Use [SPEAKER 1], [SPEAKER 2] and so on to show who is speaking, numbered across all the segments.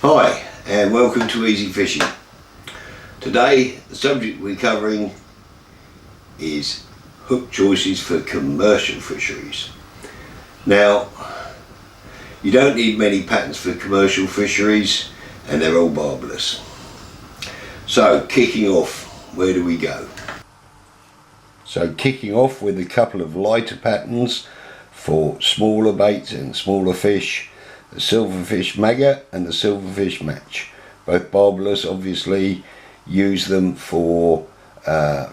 [SPEAKER 1] Hi and welcome to Easy Fishing. Today the subject we're covering is hook choices for commercial fisheries. Now, you don't need many patterns for commercial fisheries and they're all barbless. So kicking off, where do we go? So kicking off with a couple of lighter patterns for smaller baits and smaller fish. The silverfish maggot and the silverfish match, both barbless. Obviously use them for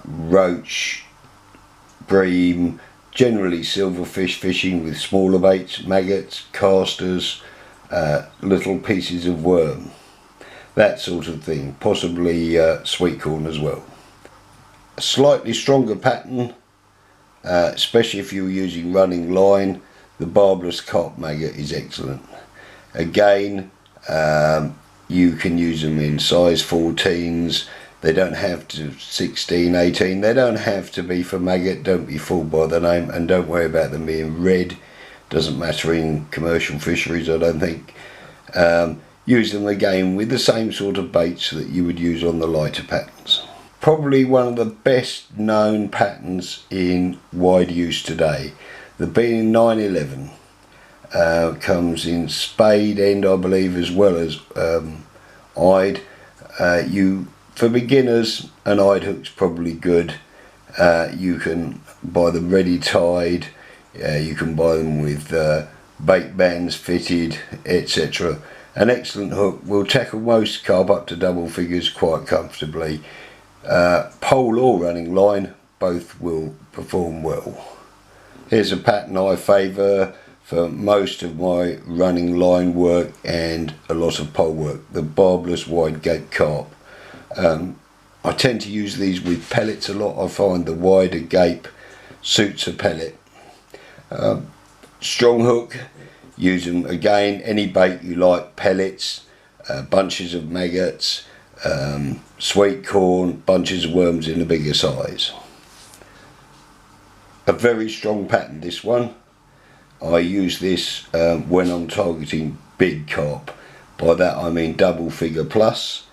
[SPEAKER 1] roach, bream, generally silverfish fishing with smaller baits, maggots, casters, little pieces of worm, that sort of thing, possibly sweet corn as well. A slightly stronger pattern, especially if you're using running line, the barbless carp maggot is excellent. Again, you can use them in size 14s. They don't have to 16, 18. They don't have to be for maggot. Don't be fooled by the name, and don't worry about them being red. Doesn't matter in commercial fisheries, I don't think. Use them again with the same sort of baits that you would use on the lighter patterns. Probably one of the best known patterns in wide use today. The being 911. Comes in spade end, I believe, as well as eyed. For beginners, an eyed hook's probably good. You can buy them ready tied. You can buy them with bait bands fitted, etc. An excellent hook will tackle most carp up to double figures quite comfortably. Pole or running line, both will perform well. Here's a pattern I favour for most of my running line work and a lot of pole work, the barbless wide gape carp. I tend to use these with pellets a lot. I find the wider gape suits a pellet. Strong hook, use them again, any bait you like, pellets, bunches of maggots, sweet corn, bunches of worms in a bigger size. A very strong pattern, this one. I use this when I'm targeting big carp. By that I mean double figure plus.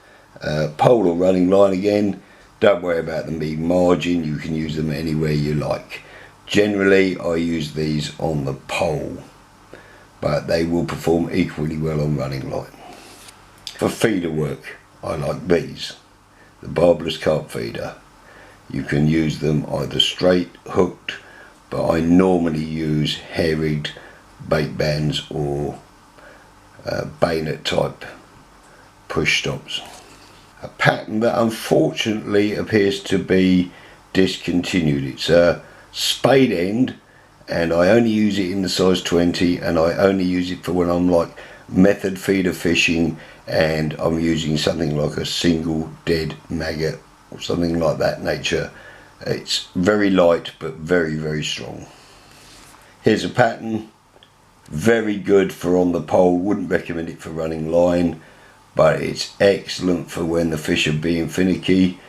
[SPEAKER 1] Pole or running line again, don't worry about them being margin, you can use them anywhere you like. Generally I use these on the pole, but they will perform equally well on running line. For feeder work, I like these, the barbless carp feeder. You can use them either straight, hooked, but I normally use hair-rigged bait bands or bayonet type push stops. A pattern that unfortunately appears to be discontinued. It's a spade end, and I only use it in the size 20, and I only use it for when I'm like method feeder fishing and I'm using something like a single dead maggot or something like that nature. It's very light but very, very strong. Here's a pattern, very good for on the pole. Wouldn't recommend it for running line, but it's excellent for when the fish are being finicky.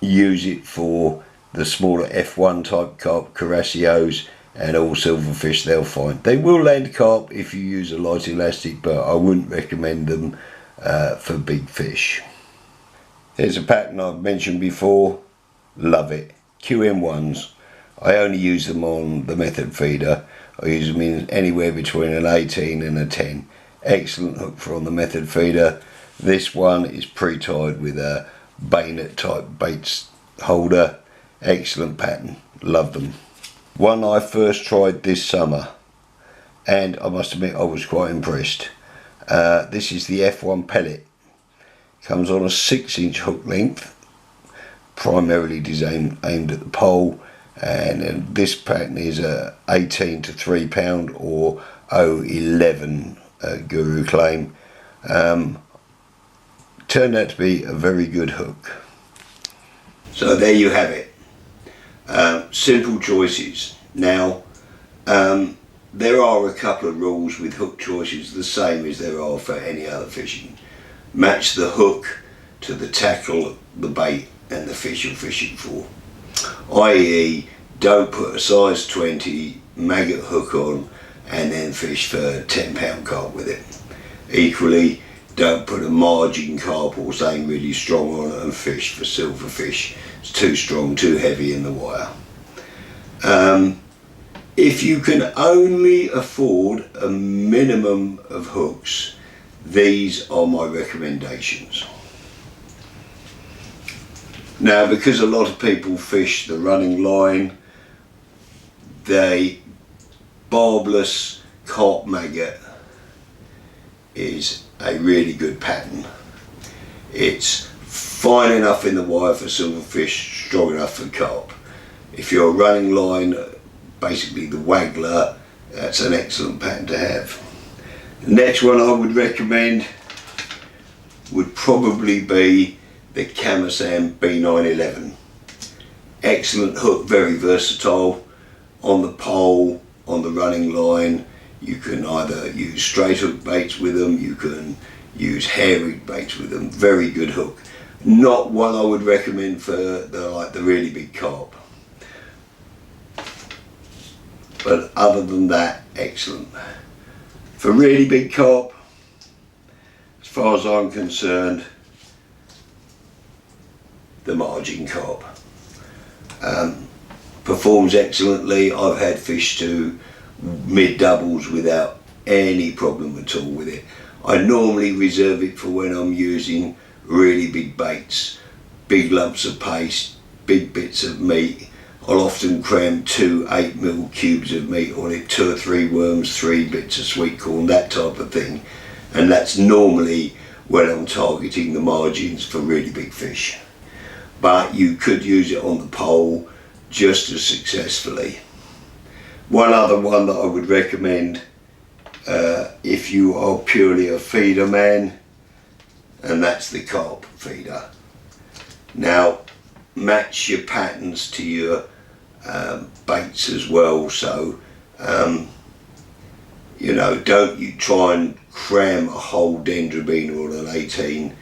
[SPEAKER 1] Use it for the smaller F1 type carp, carassios, and all silverfish they'll find. They will land carp if you use a light elastic, but I wouldn't recommend them for big fish. Here's a pattern I've mentioned before. Love it. QM1s. I only use them on the method feeder. I use them in anywhere between an 18 and a 10. Excellent hook for on the method feeder. This one is pre-tied with a bayonet type baits holder. Excellent pattern. Love them. One I first tried this summer, and I must admit I was quite impressed. This is the F1 pellet. Comes on a 6-inch hook length, primarily designed aimed at the pole, and this pattern is a 18 to 3 pound or 0.11 Guru claim. Turned out to be a very good hook. So there you have it. Simple choices. Now there are a couple of rules with hook choices, the same as there are for any other fishing. Match the hook to the tackle, the bait and the fish you're fishing for, i.e. don't put a size 20 maggot hook on and then fish for £10 carp with it. Equally, don't put a margin carp or something really strong on it and fish for silverfish. It's too strong, too heavy in the wire. If you can only afford a minimum of hooks, these are my recommendations. Now, because a lot of people fish the running line, the barbless carp maggot is a really good pattern. It's fine enough in the wire for silverfish, strong enough for carp. If you're a running line, basically the waggler, that's an excellent pattern to have. The next one I would recommend would probably be the Camisam B911. Excellent hook, very versatile. On the pole, on the running line, you can either use straight hook baits with them, you can use hair-rigged baits with them. Very good hook. Not one I would recommend for the really big carp. But other than that, excellent. For really big carp, as far as I'm concerned, the margin carp. Performs excellently. I've had fish to mid doubles without any problem at all with it. I normally reserve it for when I'm using really big baits, big lumps of paste, big bits of meat. I'll often cram 2 8mm cubes of meat on it, 2 or 3 worms, 3 bits of sweet corn, that type of thing. And that's normally when I'm targeting the margins for really big fish. But you could use it on the pole just as successfully. One other one that I would recommend if you are purely a feeder man, and that's the carp feeder. Now, match your patterns to your baits as well, so you know, don't you try and cram a whole dendrobina on an 18,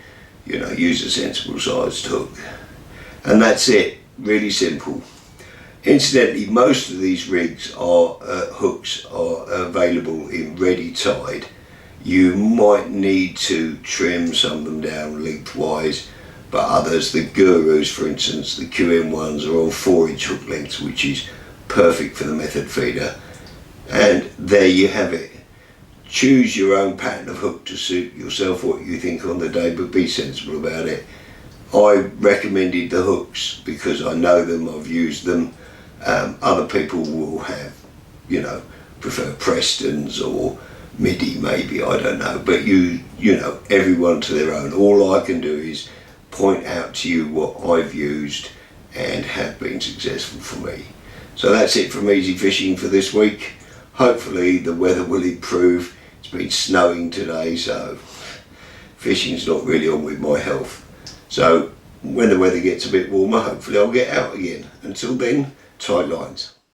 [SPEAKER 1] you know, use a sensible sized hook. And that's it, really simple. Incidentally, most of these rigs are hooks are available in ready tied. You might need to trim some of them down lengthwise, but others, the Gurus for instance, the QM ones are on 4-inch hook lengths, which is perfect for the method feeder. And there you have it. Choose your own pattern of hook to suit yourself, what you think on the day, but be sensible about it. I recommended the hooks because I know them, I've used them. Other people will have, you know, prefer Prestons or MIDI maybe, I don't know, but you know, everyone to their own. All I can do is point out to you what I've used and have been successful for me. So that's it from Easy Fishing for this week. Hopefully the weather will improve. It's been snowing today, so fishing's not really on with my health. So when the weather gets a bit warmer, hopefully I'll get out again. Until then, tight lines.